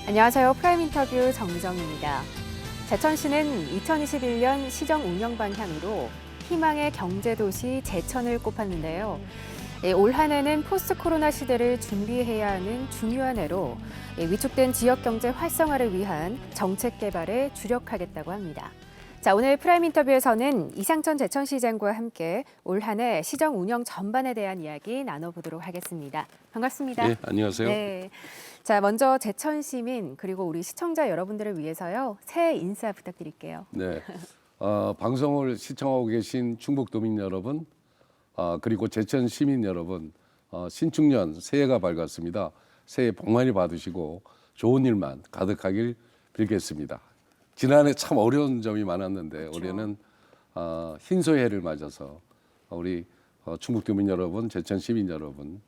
안녕하세요. 프라임 인터뷰 정미정입니다. 제천시는 2021년 시정 운영 방향으로 희망의 경제도시 제천을 꼽았는데요. 올 한 해는 포스트 코로나 시대를 준비해야 하는 중요한 해로 위축된 지역 경제 활성화를 위한 정책 개발에 주력하겠다고 합니다. 자, 오늘 프라임 인터뷰에서는 이상천 제천시장과 함께 올 한 해 시정 운영 전반에 대한 이야기 나눠보도록 하겠습니다. 반갑습니다. 네, 안녕하세요. 네. 자, 먼저 제천 시민 그리고 우리 시청자 여러분들을 위해서요. 새해 인사 부탁드릴게요. 네, 방송을 시청하고 계신 충북도민 여러분, 그리고 제천 시민 여러분, 신축년 새해가 밝았습니다. 새해 복 많이 받으시고 좋은 일만 가득하길 빌겠습니다. 지난해 참 어려운 점이 많았는데 그렇죠. 올해는 흰소해를 맞아서 우리 충북도민 여러분, 제천 시민 여러분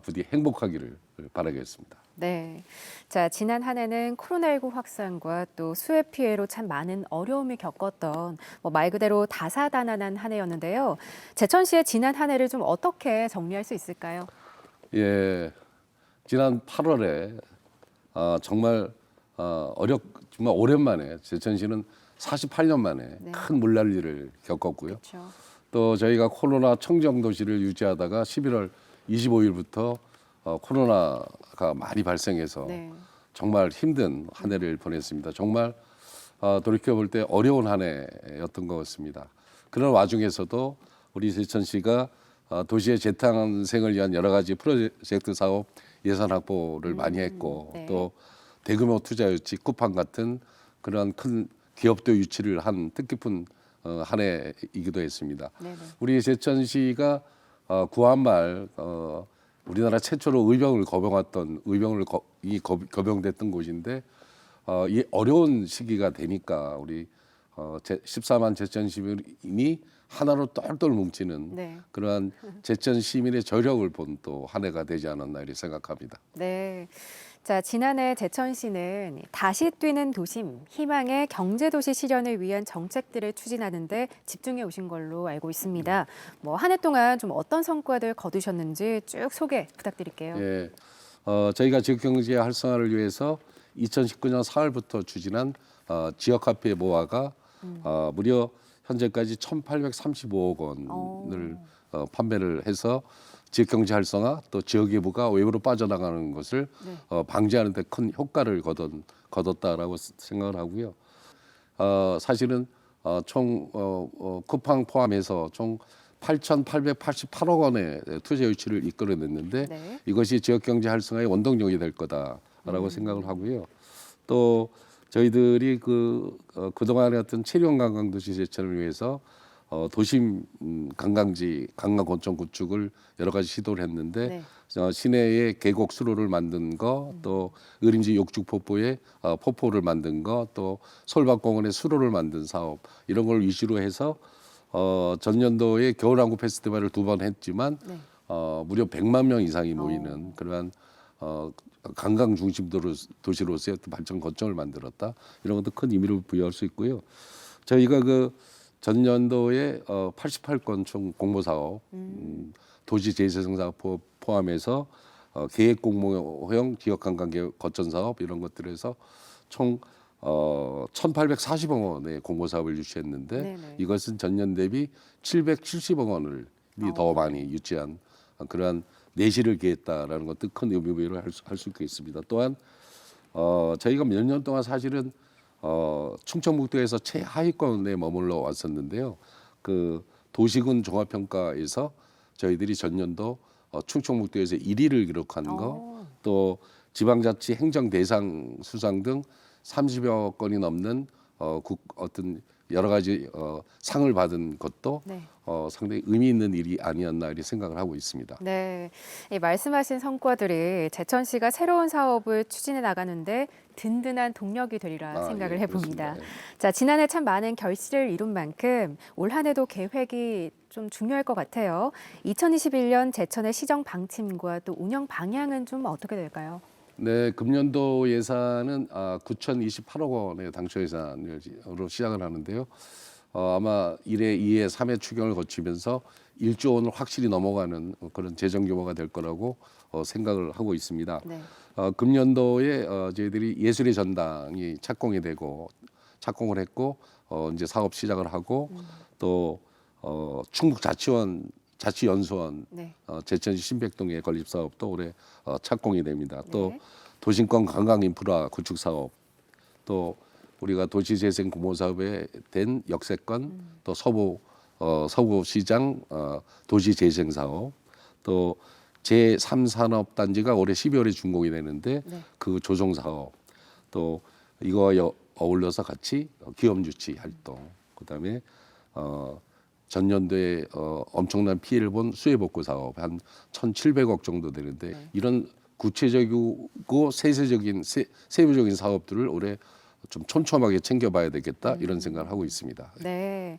부디 행복하기를 바라겠습니다. 네. 자, 지난 한 해는 코로나19 확산과 또 수해 피해로 참 많은 어려움을 겪었던 말 그대로 다사다난한 한 해였는데요. 제천시의 지난 한 해를 좀 어떻게 정리할 수 있을까요? 예, 지난 8월에 정말 정말 오랜만에 제천시는 48년 만에 네. 큰 물난리를 겪었고요. 그렇죠. 또 저희가 코로나 청정도시를 유지하다가 11월 25일부터 코로나가 많이 발생해서 네. 정말 힘든 한 해를 보냈습니다. 정말 돌이켜볼 때 어려운 한 해였던 것 같습니다. 그런 와중에서도 우리 제천시가 도시의 재탄생을 위한 여러 가지 프로젝트 사업 예산 확보를 많이 했고 네. 또 대규모 투자 유치, 쿠팡 같은 그런 큰 기업도 유치를 한 뜻깊은 한 해이기도 했습니다. 네네. 우리 제천시가 구한 말 우리나라 최초로 의병을 거병했던 거병됐던 곳인데 이 어려운 시기가 되니까 우리 14만 제천 시민이 하나로 똘똘 뭉치는 네. 그러한 제천 시민의 저력을 본 또 한 해가 되지 않았나 이렇게 생각합니다. 네. 자, 지난해 제천시는 다시 뛰는 도심, 희망의 경제도시 실현을 위한 정책들을 추진하는 데 집중해 오신 걸로 알고 있습니다. 한 해 동안 좀 어떤 성과들 거두셨는지 쭉 소개 부탁드릴게요. 예, 저희가 지역 경제 활성화를 위해서 2019년 4월부터 추진한 지역 카페 모아가 무려 현재까지 1,835억 원을 판매를 해서 지역 경제 활성화 또 지역 예부가 외부로 빠져나가는 것을 네. 방지하는 데 큰 효과를 거뒀다라고 생각을 하고요. 사실은 총 쿠팡 포함해서 총 8,888억 원의 투자 유치를 이끌어냈는데 네. 이것이 지역 경제 활성화의 원동력이 될 거다라고 생각을 하고요. 또 저희들이 그동안의 어떤 체류형 관광도시 제천을 위해서 도심 관광지 관광 원천 구축을 여러 가지 시도를 했는데 네. 시내에 계곡 수로를 만든 거, 또 의림지 욕죽폭포에 폭포를 만든 거, 또 솔밭공원에 수로를 만든 사업 이런 걸 위주로 해서 전년도에 겨울왕국 페스티벌을 2번 했지만 네. 무려 100만 명 이상이 모이는 그러한 관광 중심 도시로서의 발전 거점을 만들었다. 이런 것도 큰 의미를 부여할 수 있고요. 저희가 전년도에 88건 총 공모사업, 도시 재생산 사업 포함해서 계획 공모형 지역 관광 거점 사업 이런 것들에서 총 1,840억 원의 공모 사업을 유치했는데 네네. 이것은 전년 대비 770억 원을 더 많이 유치한 그러한 내실을 기했다라는 것도 큰 의미를 할 수 있습니다. 또한 저희가 몇 년 동안 사실은 충청북도에서 최하위권에 머물러 왔었는데요. 도시군 종합평가에서 저희들이 전년도 충청북도에서 1위를 기록한 거, 또 지방자치 행정 대상 수상 등 30여 건이 넘는 어떤 여러 가지 상을 받은 것도 네. 상당히 의미 있는 일이 아니었나 이렇게 생각을 하고 있습니다. 네, 이 말씀하신 성과들이 제천시가 새로운 사업을 추진해 나가는데 든든한 동력이 되리라 생각을 예, 해봅니다. 그렇습니다. 자, 지난해 참 많은 결실을 이룬 만큼 올 한 해도 계획이 좀 중요할 것 같아요. 2021년 제천의 시정 방침과 또 운영 방향은 좀 어떻게 될까요? 네, 금년도 예산은 9,028억 원의 당초 예산으로 시작을 하는데요. 아마 1회, 2회, 3회 추경을 거치면서 1조 원을 확실히 넘어가는 그런 재정 규모가 될 거라고 생각을 하고 있습니다. 네. 금년도에 저희들이 예술의 전당이 착공이 되고 착공을 했고 이제 사업 시작을 하고 또 충북 자치연수원 네. 제천시 신백동의 건립 사업도 올해 착공이 됩니다. 또 네. 도심권 관광 인프라 구축 사업, 또 우리가 도시재생 공모 사업에 된 역세권, 또 서부시장 도시재생 사업, 또 제3산업단지가 올해 12월에 준공이 되는데 네. 그 조성 사업, 또 이거와 어울려서 같이 기업 유치 활동, 그다음에 전년도에 엄청난 피해를 본 수해복구 사업 한 1,700억 정도 되는데 네. 이런 구체적이고 세부적인 사업들을 올해 좀 촘촘하게 챙겨봐야 되겠다 이런 생각을 하고 있습니다. 네.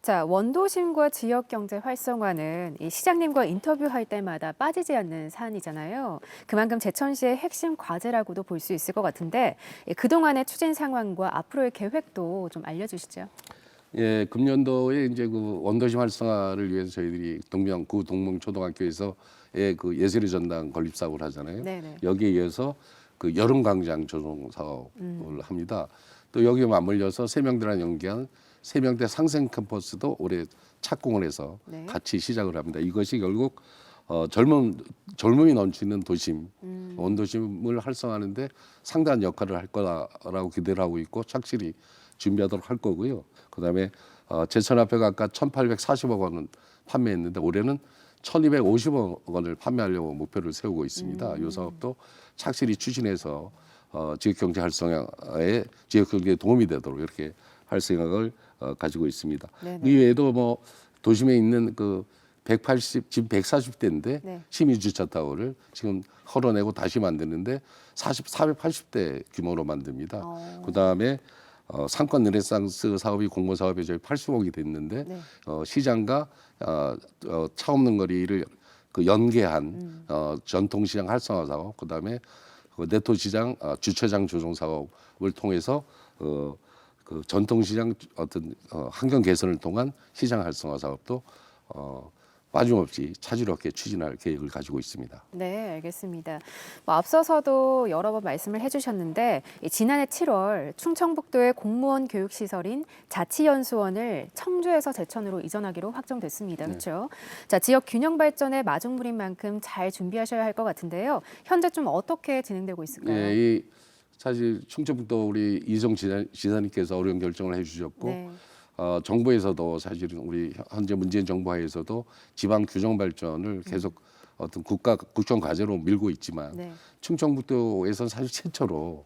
자, 원도심과 지역 경제 활성화는 이 시장님과 인터뷰할 때마다 빠지지 않는 사안이잖아요. 그만큼 제천시의 핵심 과제라고도 볼 수 있을 것 같은데 그동안의 추진 상황과 앞으로의 계획도 좀 알려주시죠. 예, 금년도에 이제 그 원도심 활성화를 위해서 저희들이 동명초등학교에서의 그 예술의 전당 건립 사업을 하잖아요. 네네. 여기에 이어서 그 여름광장 조성 사업을 합니다. 또 여기에 맞물려서 세명대랑 연계한 세명대 상생 캠퍼스도 올해 착공을 해서 네. 같이 시작을 합니다. 이것이 결국 젊음이 넘치는 도심, 원도심을 활성화하는데 상당한 역할을 할 거라고 기대를 하고 있고 착실히 준비하도록 할 거고요. 그다음에 제천화폐가 아까 1,840억 원은 판매했는데 올해는 1,250억 원을 판매하려고 목표를 세우고 있습니다. 이 사업도 착실히 추진해서 지역경제 활성화에 지역경제에 도움이 되도록 이렇게 할 생각을 가지고 있습니다. 네네. 이 외에도 뭐 도심에 있는 그 180 지금 140대인데 네. 시민 주차 타워를 지금 헐어내고 다시 만드는데 480대 규모로 만듭니다. 그다음에 상권 르네상스 사업이 공모 사업에 저희 80억이 됐는데 네. 시장과 차 없는 거리를 그 연계한 전통시장 활성화 사업, 그다음에 그 네토시장 주차장 조성 사업을 통해서 그 전통시장 어떤 환경 개선을 통한 시장 활성화 사업도 빠짐없이 차질없게 추진할 계획을 가지고 있습니다. 네, 알겠습니다. 뭐 앞서서도 여러 번 말씀을 해주셨는데 지난해 7월 충청북도의 공무원 교육시설인 자치연수원을 청주에서 제천으로 이전하기로 확정됐습니다. 그렇죠? 자, 지역 균형 발전의 마중물인 만큼 잘 준비하셔야 할 것 같은데요. 현재 좀 어떻게 진행되고 있을까요? 예, 이 사실 충청북도 우리 이성 지사님께서 어려운 결정을 해주셨고 네. 정부에서도 사실은 우리 현재 문재인 정부 하에서도 지방 균형 발전을 계속 어떤 국정 과제로 밀고 있지만 네. 충청북도에서는 사실 최초로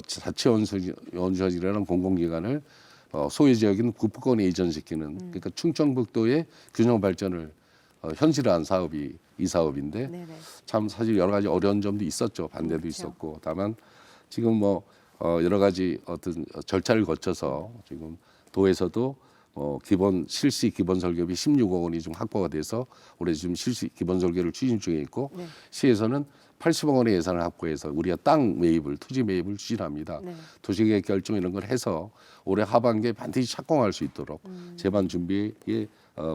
자치연수원이라는 공공기관을 소외 지역인 국부권에 이전시키는 그러니까 충청북도의 균형 발전을 현실화한 사업이 이 사업인데 네네. 참 사실 여러 가지 어려운 점도 있었죠. 반대도 그렇죠. 있었고 다만 지금 뭐 여러 가지 어떤 절차를 거쳐서 지금 도에서도 실시 기본 설계비 16억 원이 좀 확보가 돼서 올해 지금 실시 기본 설계를 추진 중에 있고 네. 시에서는 80억 원의 예산을 확보해서 우리가 땅 매입을 투지 매입을 추진합니다. 네. 도시계획 결정 이런 걸 해서 올해 하반기에 반드시 착공할 수 있도록 제반 준비에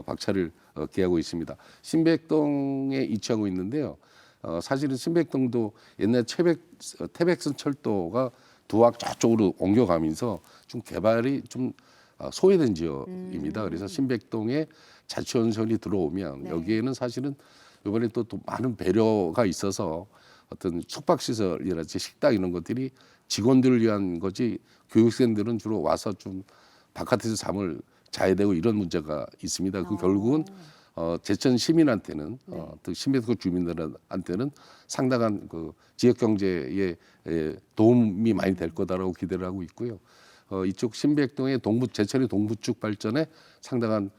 박차를 기하고 있습니다. 신백동에 위치하고 있는데요. 사실은 신백동도 옛날 태백선 철도가 두악 저쪽으로 옮겨가면서 좀 개발이 좀 소외된 지역입니다. 그래서 신백동에 자치연수원이 들어오면 네. 여기에는 사실은 이번에 또 많은 배려가 있어서 어떤 숙박시설이라든지 식당 이런 것들이 직원들을 위한 거지 교육생들은 주로 와서 좀 바깥에서 잠을 자야 되고 이런 문제가 있습니다. 그 결국은 제천 시민한테는 또 신백동 주민들한테는 상당한 그 지역 경제에 도움이 많이 될 거다라고 기대를 하고 있고요. 이쪽 신백동의 제천의 동부축 발전에 상당한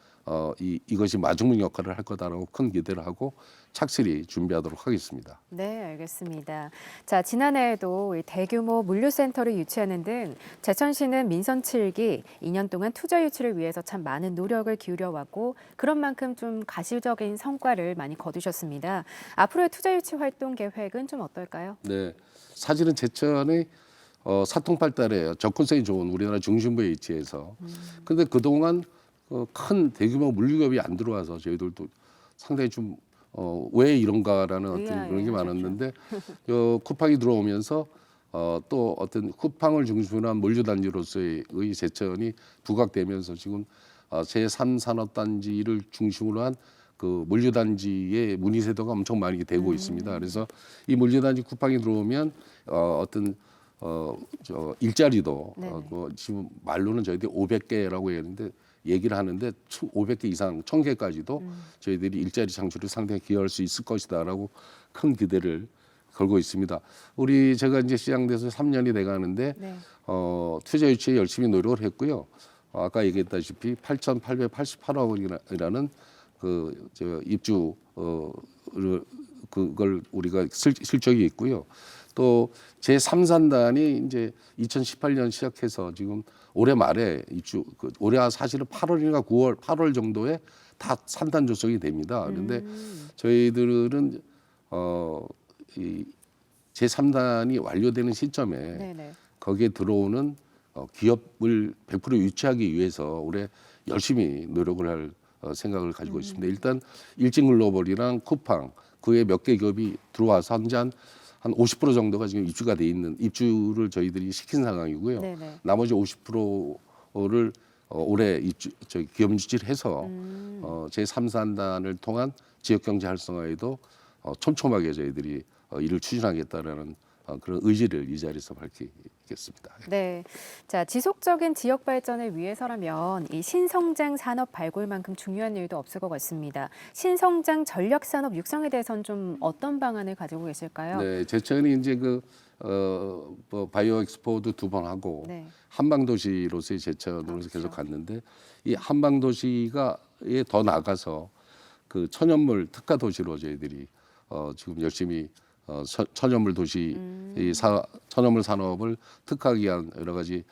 이것이 마중물 역할을 할 거다라고 큰 기대를 하고 착실히 준비하도록 하겠습니다. 네, 알겠습니다. 자, 지난해에도 이 대규모 물류센터를 유치하는 등 제천시는 민선 7기 2년 동안 투자 유치를 위해서 참 많은 노력을 기울여 왔고 그런 만큼 좀 가시적인 성과를 많이 거두셨습니다. 앞으로의 투자 유치 활동 계획은 좀 어떨까요? 네, 사실은 제천의 사통팔달에 접근성이 좋은 우리나라 중심부에 위치해서 근데 그동안 큰 대규모 물류기업이 안 들어와서 저희들도 상당히 좀 왜 이런가라는 어떤 그런 게 많았는데 쿠팡이 들어오면서 또 어떤 쿠팡을 중심으로 한 물류단지로서의 제천이 부각되면서 지금 제3산업단지를 중심으로 한 그 물류단지의 문의세도가 엄청 많이 되고 있습니다. 그래서 이 물류단지 쿠팡이 들어오면 어떤 일자리도 지금 말로는 저희들이 500개라고 했는데 얘기를 하는데 500개 이상 1000개까지도 저희들이 일자리 창출에 상당히 기여할 수 있을 것이다라고 큰 기대를 걸고 있습니다. 제가 이제 시장돼서 3년이 돼가는데 투자 유치에 열심히 노력을 했고요. 아까 얘기했다시피 8,888억 원이라는 입주 그걸 우리가 실적이 있고요. 또 제3산단이 이제 2018년 시작해서 지금 올해 말에 올해 사실은 8월인가 9월, 8월 정도에 다 산단 조성이 됩니다. 그런데 저희들은 이 제3단이 완료되는 시점에 거기에 들어오는 기업을 100% 유치하기 위해서 올해 열심히 노력을 할 생각을 가지고 있습니다. 일단 일진글로벌이랑 쿠팡 그에 몇 개 기업이 들어와서 현재 한 50% 정도가 지금 입주가 돼 있는 입주를 저희들이 시킨 상황이고요. 나머지 50%를 올해 기업 유치를 해서 제3산단을 통한 지역경제 활성화에도 촘촘하게 저희들이 일을 추진하겠다라는 그런 의지를 이 자리에서 밝히겠습니다. 네, 자 지속적인 지역 발전을 위해서라면 이 신성장 산업 발굴만큼 중요한 일도 없을 것 같습니다. 신성장 전략 산업 육성에 대해서는 좀 어떤 방안을 가지고 계실까요? 네, 제천이 이제 바이오 엑스포도 2번 하고 한방도시로서의 제천으로서 계속 갔는데 이 한방도시가에 더 나가서 그 천연물 특화 도시로 저희들이 지금 열심히 천연물 도시 천연물 산업을 특화하기 위한 여러 가지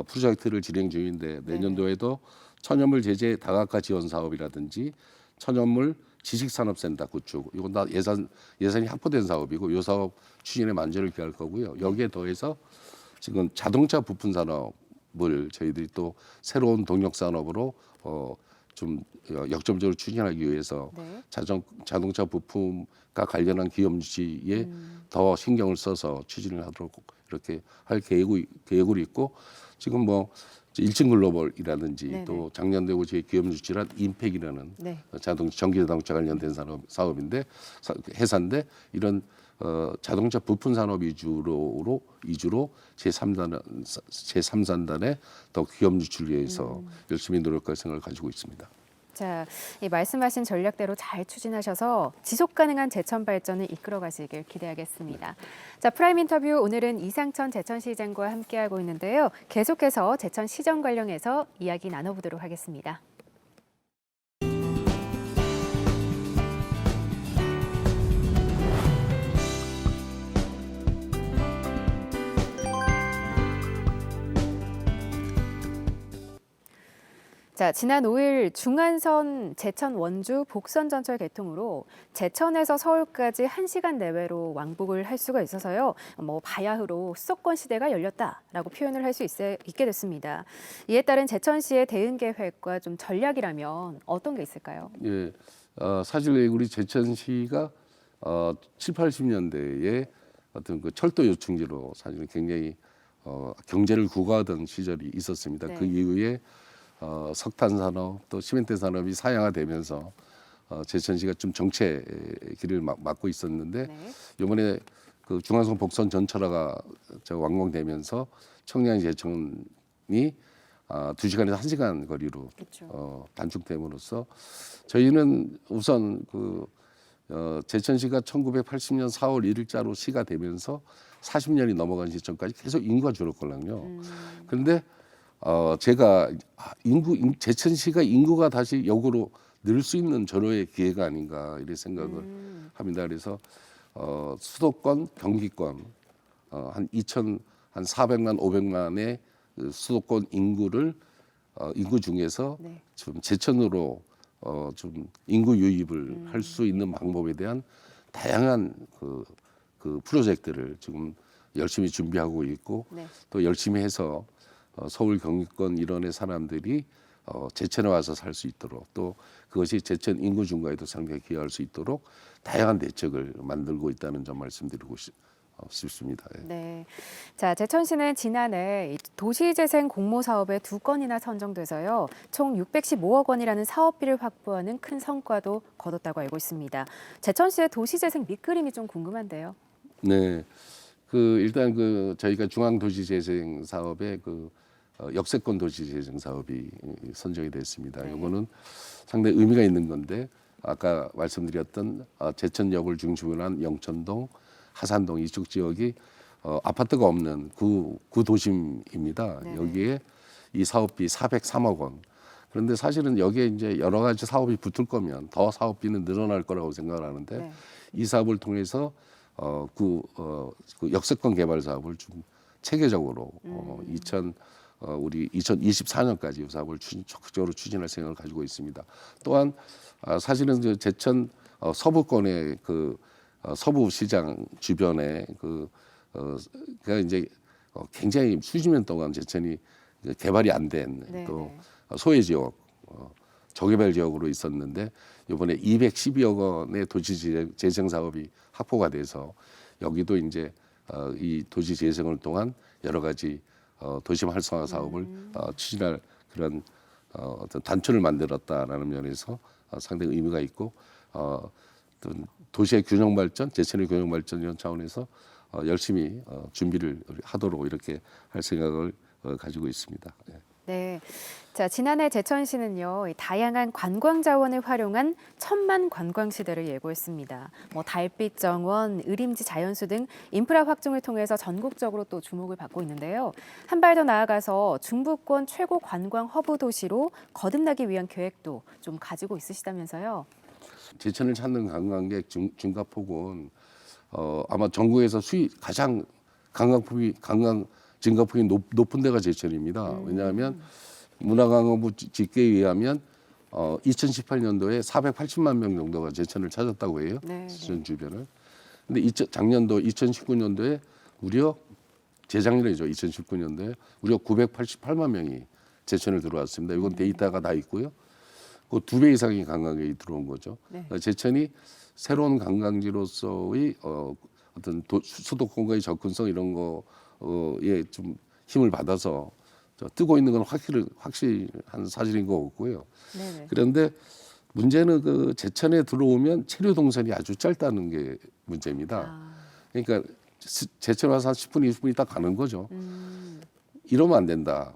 프로젝트를 진행 중인데 내년도에도 천연물 제재 다각화 지원 사업이라든지 천연물 지식산업센터 구축 이건 다 예산이 확보된 사업이고 이 사업 추진에 만전을 기할 거고요. 여기에 더해서 지금 자동차 부품 산업을 저희들이 또 새로운 동력 산업으로 좀 역점적으로 추진하기 위해서 자동차 부품과 관련한 기업 유치에 더 신경을 써서 추진을 하도록 이렇게 할 계획으로 있고 지금 일진글로벌이라든지 또 작년 되고 제 기업 유치한 인팩이라는 전기 자동차 관련된 사업인데 회사인데 이런 자동차 부품 산업 위주로 제3산단에 더 기업 유치를 위해서 열심히 노력할 생각을 가지고 있습니다. 자, 이 말씀하신 전략대로 잘 추진하셔서 지속 가능한 제천 발전을 이끌어 가시길 기대하겠습니다. 자, 프라임 인터뷰 오늘은 이상천 제천시장과 함께하고 있는데요. 계속해서 제천 시정 관련해서 이야기 나눠보도록 하겠습니다. 자, 지난 5일 중안선 제천 원주 복선 전철 개통으로 제천에서 서울까지 1시간 내외로 왕복을 할 수가 있어서요. 바야흐로 수도권 시대가 열렸다라고 표현을 할 수 있게 됐습니다. 이에 따른 제천시의 대응 계획과 좀 전략이라면 어떤 게 있을까요? 예, 사실 우리 제천시가 7, 80년대에 어떤 그 철도 요충지로 사실 굉장히 경제를 구가하던 시절이 있었습니다. 그 이후에 석탄 산업 또 시멘트 산업이 사양화되면서 제천시가 좀 정체 길을 막고 있었는데 이번에 그 중앙선 복선 전철화가 완공되면서 청량리 제천이 2시간에서 1시간 거리로 단축됨으로써 저희는 우선 제천시가 1980년 4월 1일자로 시가 되면서 40년이 넘어간 시점까지 계속 인구가 줄었거든요. 그런데 제가 제천시가 인구가 다시 역으로 늘 수 있는 절호의 기회가 아닌가 이런 생각을 합니다. 그래서 수도권, 경기권 한 400만, 500만의 수도권 인구 중에서 좀 제천으로 좀 인구 유입을 할 수 있는 방법에 대한 다양한 그 프로젝트를 지금 열심히 준비하고 있고 네. 또 열심히 해서 서울 경기권 일원의 사람들이 제천에 와서 살 수 있도록 또 그것이 제천 인구 증가에도 상당히 기여할 수 있도록 다양한 대책을 만들고 있다는 점 말씀드리고 싶습니다. 예. 네. 자, 제천시는 지난해 이 도시재생 공모 사업에 2건이나 선정돼서요. 총 615억 원이라는 사업비를 확보하는 큰 성과도 거뒀다고 알고 있습니다. 제천시의 도시재생 밑그림이 좀 궁금한데요. 네. 일단 저희가 중앙도시재생 사업에 역세권 도시재생 사업이 선정이 됐습니다. 네. 이거는 상당히 의미가 있는 건데 아까 말씀드렸던 제천역을 중심으로 한 영천동, 하산동 이쪽 지역이 아파트가 없는 구도심입니다. 네네. 여기에 이 사업비 403억 원. 그런데 사실은 여기에 이제 여러 가지 사업이 붙을 거면 더 사업비는 늘어날 거라고 생각을 하는데 네. 이 사업을 통해서 그 역세권 개발 사업을 좀 체계적으로 우리 2024년까지 이 사업을 적극적으로 추진할 생각을 가지고 있습니다. 또한 사실은 제천 서부권의 서부 시장 주변에 그가 이제 굉장히 수십 년 동안 제천이 개발이 안 된 또 소외 지역 저개발 지역으로 있었는데 이번에 212억 원의 도시 재생 사업이 확보가 돼서 여기도 이제 이 도시 재생을 통한 여러 가지 도심 활성화 사업을 추진할 그런 어떤 단초를 만들었다라는 면에서 상당히 의미가 있고 어떤 도시의 균형 발전, 제천의 균형 발전 이런 차원에서 열심히 준비를 하도록 이렇게 할 생각을 가지고 있습니다. 예. 네. 자, 지난해 제천시는요, 이 다양한 관광 자원을 활용한 천만 관광 시대를 예고했습니다. 달빛 정원, 의림지 자연수 등 인프라 확충을 통해서 전국적으로 또 주목을 받고 있는데요. 한 발 더 나아가서 중부권 최고 관광 허브 도시로 거듭나기 위한 계획도 좀 가지고 있으시다면서요. 제천을 찾는 관광객 증가폭은 아마 전국에서 가장 관광 증가폭이 높은 데가 제천입니다. 왜냐하면 문화관광부 집계에 의하면 2018년도에 480만 명 정도가 제천을 찾았다고 해요. 네, 제천 주변을. 근데 작년도 2019년도에 재작년이죠. 2019년도에 무려 988만 명이 제천을 들어왔습니다. 이건 데이터가 다 있고요. 그 2배 이상의 관광객이 들어온 거죠. 네. 제천이 새로운 관광지로서의 어떤 수도권과의 접근성 이런 거에 좀 힘을 받아서 뜨고 있는 건 확실한 사실인 것 같고요. 네네. 그런데 문제는 제천에 들어오면 체류 동선이 아주 짧다는 게 문제입니다. 그러니까 제천 와서 한 10분, 20분 있다 가는 거죠. 이러면 안 된다.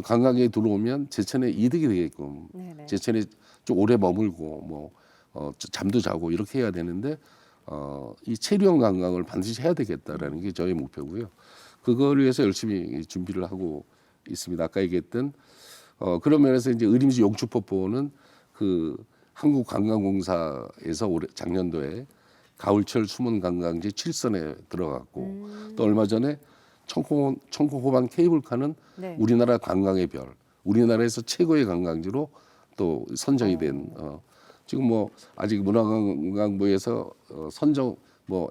관광객이 들어오면 제천에 이득이 되게끔 네네. 제천에 좀 오래 머물고 잠도 자고 이렇게 해야 되는데 이 체류형 관광을 반드시 해야 되겠다라는 게 저의 목표고요. 그걸 위해서 열심히 준비를 하고 있습니다. 아까 얘기했던 그런 면에서 이제 의림지 용추폭포는 한국관광공사에서 작년도에 가을철 숨은 관광지 7선에 들어갔고 또 얼마 전에 청콩호반 케이블카는 네. 우리나라 관광의 별, 우리나라에서 최고의 관광지로 또 선정이 된 지금 아직 문화관광부에서 선정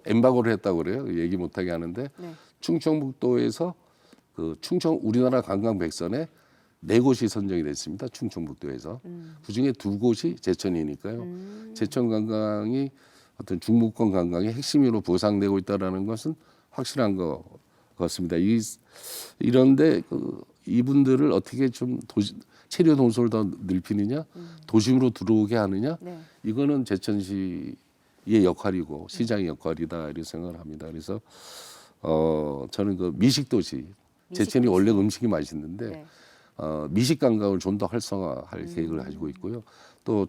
엠바고를 했다고 그래요. 얘기 못하게 하는데 네. 충청북도에서 충청 우리나라 관광 100선에 4곳이 선정이 됐습니다. 충청북도에서 그중에 2곳이 제천이니까요. 제천 관광이 어떤 중부권 관광의 핵심으로 보상되고 있다라는 것은 확실한 것 같습니다. 이런데 이분들을 어떻게 좀 체류 동선을 더 넓히느냐, 도심으로 들어오게 하느냐, 네. 이거는 제천시의 역할이고 시장의 역할이다 이렇게 생각을 합니다. 그래서 저는 미식 도시, 제천이 원래 음식이 맛있는데 네. 미식 관광을 좀 더 활성화할 계획을 가지고 있고요. 또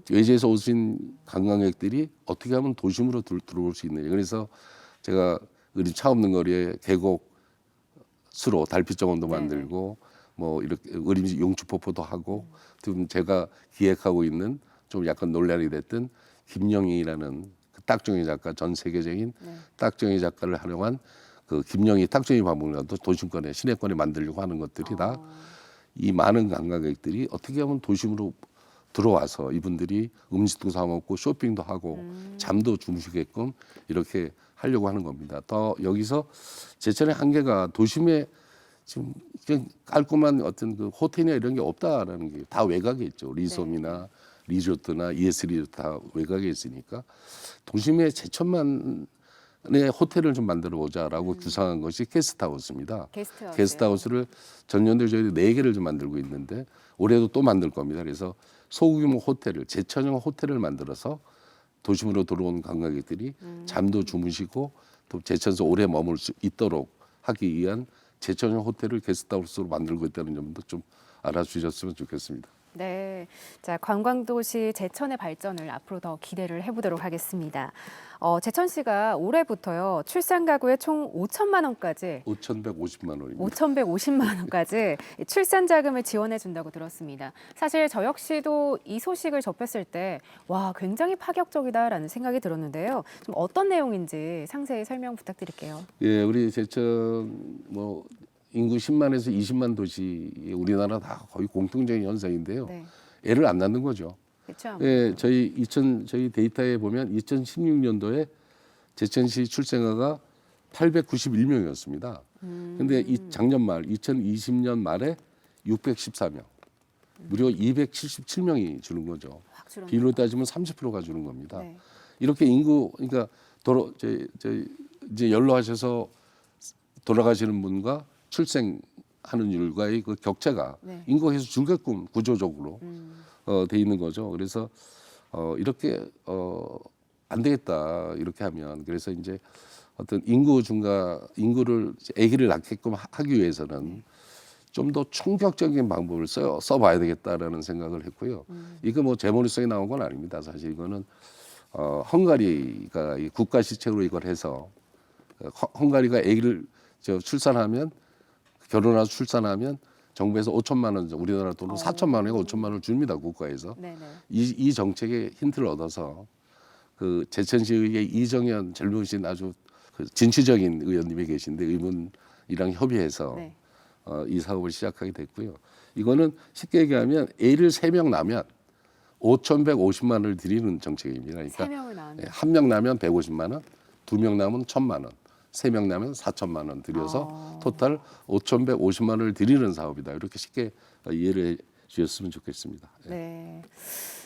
외지에서 오신 관광객들이 어떻게 하면 도심으로 들어올 수 있느냐. 그래서 제가 차 없는 거리에 계곡수로 달빛 정원도 만들고 이렇게 의림지 용추폭포도 하고 지금 제가 기획하고 있는 좀 약간 논란이 됐던 김영희라는 딱정이 작가 전 세계적인 딱정이 작가를 활용한 김영희 딱정이 박물관도 도심권에 시내권에 만들려고 하는 것들이 다 이 많은 관광객들이 어떻게 하면 도심으로 들어와서 이분들이 음식도 사 먹고 쇼핑도 하고 잠도 주무시게끔 이렇게 하려고 하는 겁니다. 더 여기서 제천의 한계가 도심에 지금 그냥 깔끔한 어떤 그 호텔이나 이런 게 없다라는 게 다 외곽에 있죠. 리솜이나 리조트나 ES 리조트 다 외곽에 있으니까 도심에 제천만의 호텔을 좀 만들어 보자라고 구상한 것이 게스트하우스입니다. 게스트하우스를 전년도에 저희들이 4개를 좀 만들고 있는데 올해도 또 만들 겁니다. 그래서 소규모 호텔을 제천형 호텔을 만들어서 도심으로 들어온 관광객들이 잠도 주무시고 또 제천에서 오래 머물 수 있도록 하기 위한 제천형 호텔을 게스트하우스로 만들고 있다는 점도 좀 알아주셨으면 좋겠습니다. 네, 자 관광도시 제천의 발전을 앞으로 더 기대를 해보도록 하겠습니다. 제천시가 올해부터요 출산 가구에 총 5천만 원까지 5,150만 원입니다. 5,150만 원까지 출산 자금을 지원해 준다고 들었습니다. 사실 저 역시도 이 소식을 접했을 때 와 굉장히 파격적이다라는 생각이 들었는데요. 좀 어떤 내용인지 상세히 설명 부탁드릴게요. 예, 우리 제천 뭐 인구 10만에서 20만 도시 우리나라 다 거의 공통적인 현상인데요. 네, 애를 안 낳는 거죠. 그렇죠. 예, 저희 데이터에 보면 2016년도에 제천시 출생아가 891명이었습니다. 근데 이 작년 말 2020년 말에 614명. 무려 277명이 주는 거죠. 확 줄었네요. 비율로 따지면 30%가 주는 겁니다. 네. 이렇게 인구 그러니까 이제 연로하셔서 돌아가시는 분과 출생하는 율과의 그 격차가 네. 인구에서 줄게끔 구조적으로 돼 있는 거죠. 그래서 이렇게 안 되겠다 이렇게 하면 그래서 이제 어떤 인구를 아기를 낳게끔 하기 위해서는 좀 더 충격적인 방법을 써봐야 되겠다라는 생각을 했고요. 이거 뭐 제 머릿속에 나온 건 아닙니다. 사실 이거는 헝가리가 이 국가 시책으로 이걸 해서 헝가리가 아기를 결혼해서 출산하면 정부에서 5천만 원, 우리나라 돈으로 4천만 원이고 5천만 원을 줍니다. 국가에서. 네네. 이 정책의 힌트를 얻어서 그 제천시의회 이정현 젊으신 아주 그 진취적인 의원님이 계신데 의원이랑 협의해서 네. 이 사업을 시작하게 됐고요. 이거는 쉽게 얘기하면 애를 3명 낳으면 5,150만 원을 드리는 정책입니다. 그러니까 3명을 낳았네요. 1명 낳으면 150만 원, 2명 낳으면 1,000만 원, 3명 낳으면 4천만 원 들여서 토탈 5,150만 원을 드리는 사업이다. 이렇게 쉽게 이해를 해 주셨으면 좋겠습니다. 네.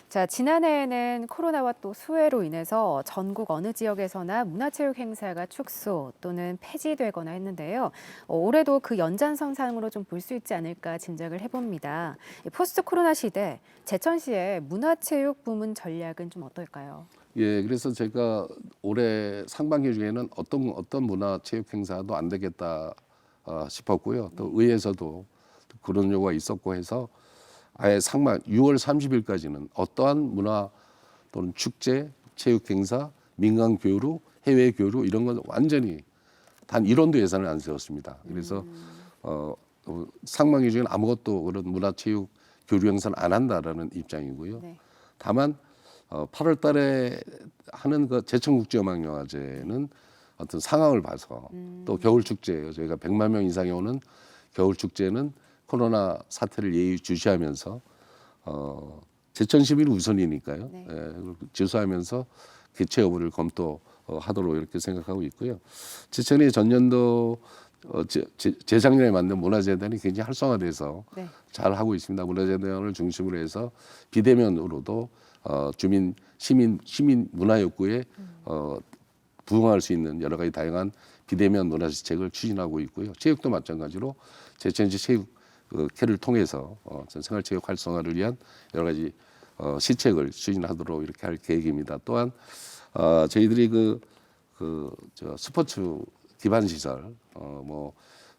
자, 지난해에는 코로나와 또 수해로 인해서 전국 어느 지역에서나 문화체육 행사가 축소 또는 폐지되거나 했는데요. 올해도 그 연장선상으로 좀 볼 수 있지 않을까 짐작을 해봅니다. 포스트 코로나 시대 제천시의 문화체육 부문 전략은 좀 어떨까요? 예, 그래서 제가 올해 상반기 중에는 어떤 문화체육 행사도 안 되겠다 싶었고요. 또 의회에서도 그런 요구가 있었고 해서 아예 6월 30일까지는 어떠한 문화 또는 축제, 체육 행사, 민간 교류, 해외 교류 이런 건 완전히 단 1원도 예산을 안 세웠습니다. 그래서 상반기 중에는 아무것도 그런 문화체육 교류 행사는 안 한다라는 입장이고요. 네. 다만 8월 달에 하는 그 제천국제음악영화제는 어떤 상황을 봐서 또 겨울축제예요. 저희가 100만 명 이상이 오는 겨울축제는 코로나 사태를 예의주시하면서 제천 시민이 우선이니까요. 네. 주수하면서 개최 여부를 검토하도록 이렇게 생각하고 있고요. 제천이 전년도 재작년에 만든 문화재단이 굉장히 활성화돼서 네. 잘 하고 있습니다. 문화재단을 중심으로 해서 비대면으로도 시민 문화 욕구에 부응할 수 있는 여러 가지 다양한 비대면 문화시책을 추진하고 있고요. 체육도 마찬가지로 제천시 체육회를 통해서 생활체육 활성화를 위한 여러 가지 시책을 추진하도록 이렇게 할 계획입니다. 또한 저희들이 스포츠 기반 시설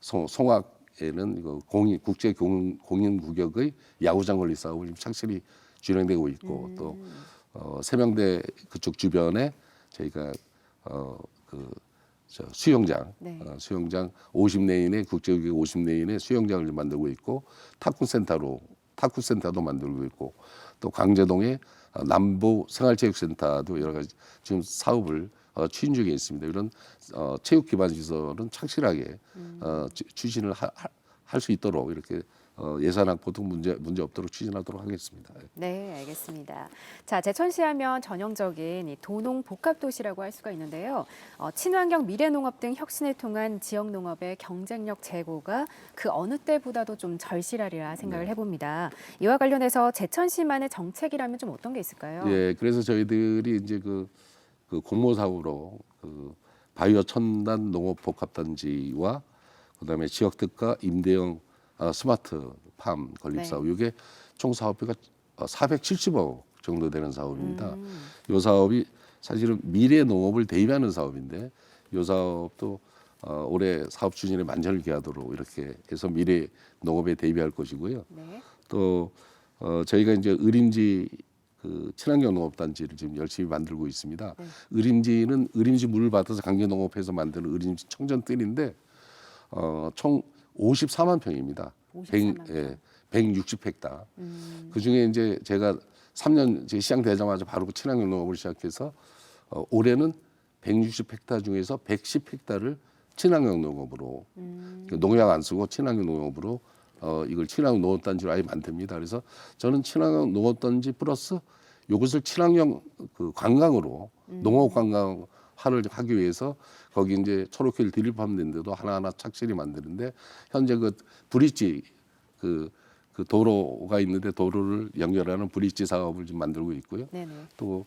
송악에는 이거 국제 공인 구역의 야구장 건립 사업을 착실히 진행되고 있고 또 세명대 그쪽 주변에 저희가 수영장, 네. 수영장 50내인의 국제구역 50내인의 수영장을 만들고 있고 탁구센터도 만들고 있고 또 강제동에 남부 생활체육센터도 여러 가지 지금 사업을 추진 중에 있습니다. 이런 체육 기반 시설은 착실하게 추진을 할 수 있도록 이렇게 예산 확보도 문제 없도록 추진하도록 하겠습니다. 네, 알겠습니다. 자, 제천시 하면 전형적인 이 도농 복합 도시라고 할 수가 있는데요. 친환경 미래농업 등 혁신을 통한 지역 농업의 경쟁력 제고가 그 어느 때보다도 좀 절실하리라 생각을 해봅니다. 이와 관련해서 제천시만의 정책이라면 좀 어떤 게 있을까요? 예, 그래서 저희들이 이제 그 공모사업으로 바이오 첨단 농업 복합단지와 그다음에 지역 특화 임대형 스마트 팜 건립 사업, 네. 이게 총 사업비가 470억 정도 되는 사업입니다. 이 사업이 사실은 미래 농업을 대입하는 사업인데, 이 사업도 올해 사업 추진에 만전을 기하도록 이렇게 해서 미래 농업에 대입할 것이고요. 네. 또 저희가 이제 의림지 친환경 농업단지를 지금 열심히 만들고 있습니다. 네. 의림지는 의림지 물을 받아서 강제농업해서 만드는 의림지 청전뜰인데 총 54만 평입니다. 54만 평. 160헥타. 그 중에 이제 제가 3년 시장 되자마자 바로 그 친환경 농업을 시작해서 올해는 160헥타 중에서 110헥타를 친환경 농업으로 농약 안 쓰고 친환경 농업으로 이걸 친환경 농업단지로 아예 만듭니다. 그래서 저는 친환경 농업단지 플러스 이것을 친환경 관광으로 농업 관광화를 하기 위해서 거기 이제 초록길 드립하는데도 하나하나 착실히 만드는데, 현재 그 브릿지 그 도로가 있는데 도로를 연결하는 브릿지 사업을 지금 만들고 있고요. 네네. 또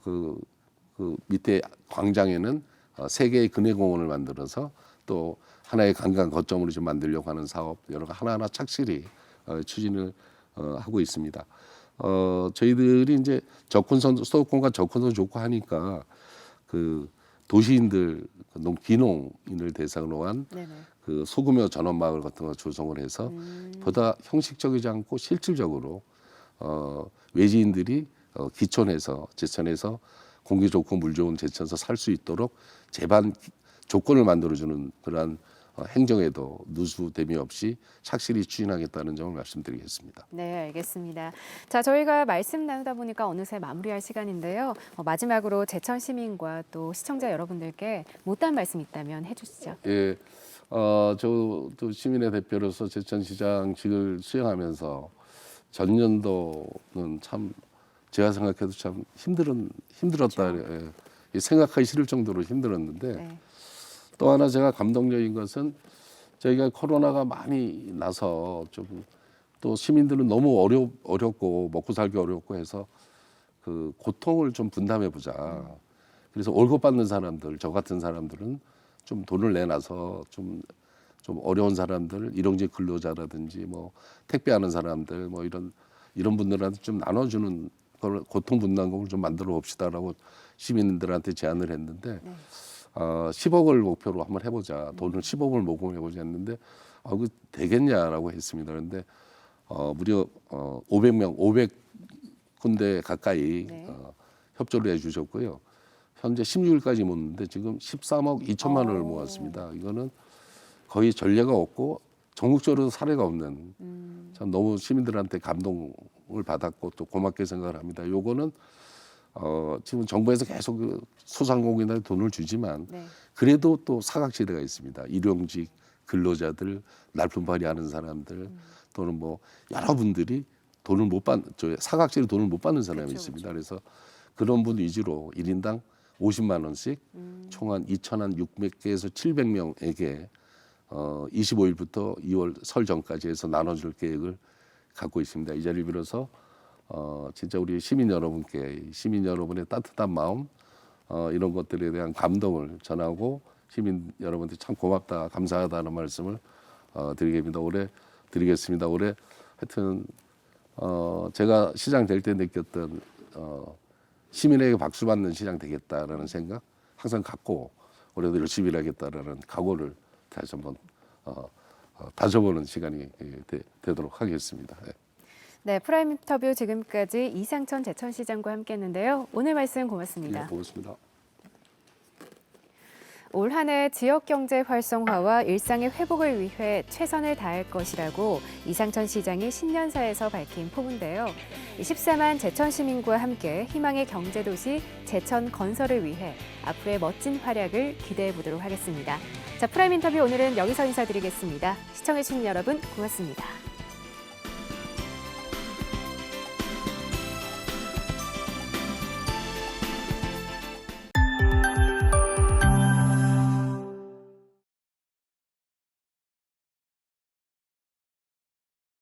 그 밑에 광장에는 세 개의 근해공원을 만들어서 또 하나의 관광 거점으로 좀 만들려고 하는 사업 여러 가 하나하나 착실히 추진을 하고 있습니다. 저희들이 이제 수도권과 접근성 좋고 하니까 그 도시인들, 비농인을 대상으로 한 네네. 그 소규모 전원 마을 같은 거 조성을 해서 보다 형식적이지 않고 실질적으로 외지인들이 기촌에서 제천에서 공기 좋고 물 좋은 제천에서 살 수 있도록 제반 조건을 만들어주는 그러한 행정에도 누수됨이 없이 착실히 추진하겠다는 점을 말씀드리겠습니다. 네, 알겠습니다. 자, 저희가 말씀 나누다 보니까 어느새 마무리할 시간인데요. 마지막으로 제천 시민과 또 시청자 여러분들께 못다한 말씀 있다면 해주시죠. 예, 저도 시민의 대표로서 제천시장직을 수행하면서 전년도는 참 제가 생각해도 참 힘들었다. 그렇죠. 예, 생각하기 싫을 정도로 힘들었는데 네. 또 하나 제가 감동적인 것은 저희가 코로나가 많이 나서 좀 또 시민들은 너무 어렵고 먹고 살기 어렵고 해서 그 고통을 좀 분담해 보자. 그래서 월급 받는 사람들, 저 같은 사람들은 좀 돈을 내놔서 좀 어려운 사람들, 일용직 근로자라든지 뭐 택배하는 사람들 뭐 이런 분들한테 좀 나눠주는 걸, 고통 분담금을 좀 만들어 봅시다라고 시민들한테 제안을 했는데. 네. 10억을 목표로 한번 해보자. 돈을 10억을 모금해보자 했는데 그 되겠냐라고 했습니다. 그런데 무려 500군데 가까이 네. 협조를 해주셨고요. 현재 16일까지 모았는데 지금 13억 2천만 원을 모았습니다. 이거는 거의 전례가 없고 전국적으로 사례가 없는, 참 너무 시민들한테 감동을 받았고 또 고맙게 생각을 합니다. 요거는 지금 정부에서 계속 그 소상공인한테 돈을 주지만 네. 그래도 또 사각지대가 있습니다. 일용직 근로자들, 날품팔이 하는 사람들 또는 뭐 여러분들이 돈을 못 받는, 사각지대 돈을 못 받는 사람이 그렇죠, 있습니다. 그래서 그런 분 위주로 1인당 50만 원씩 총 한 2,600개에서 700명에게 25일부터 2월 설 전까지 해서 나눠줄 계획을 갖고 있습니다. 이 자리를 빌어서 진짜 우리 시민 여러분께, 시민 여러분의 따뜻한 마음, 이런 것들에 대한 감동을 전하고 시민 여러분들 참 고맙다, 감사하다는 말씀을 드리겠습니다. 올해 하여튼 제가 시장 될 때 느꼈던 시민에게 박수 받는 시장 되겠다라는 생각 항상 갖고 올해도 열심히 일하겠다라는 각오를 다시 한번 다져보는 시간이 되도록 하겠습니다. 네. 네, 프라임 인터뷰 지금까지 이상천 제천시장과 함께했는데요. 오늘 말씀 고맙습니다. 네, 고맙습니다. 올 한 해 지역 경제 활성화와 일상의 회복을 위해 최선을 다할 것이라고 이상천 시장이 신년사에서 밝힌 포부인데요. 14만 제천 시민과 함께 희망의 경제도시 제천 건설을 위해 앞으로의 멋진 활약을 기대해 보도록 하겠습니다. 자, 프라임 인터뷰 오늘은 여기서 인사드리겠습니다. 시청해주신 여러분 고맙습니다.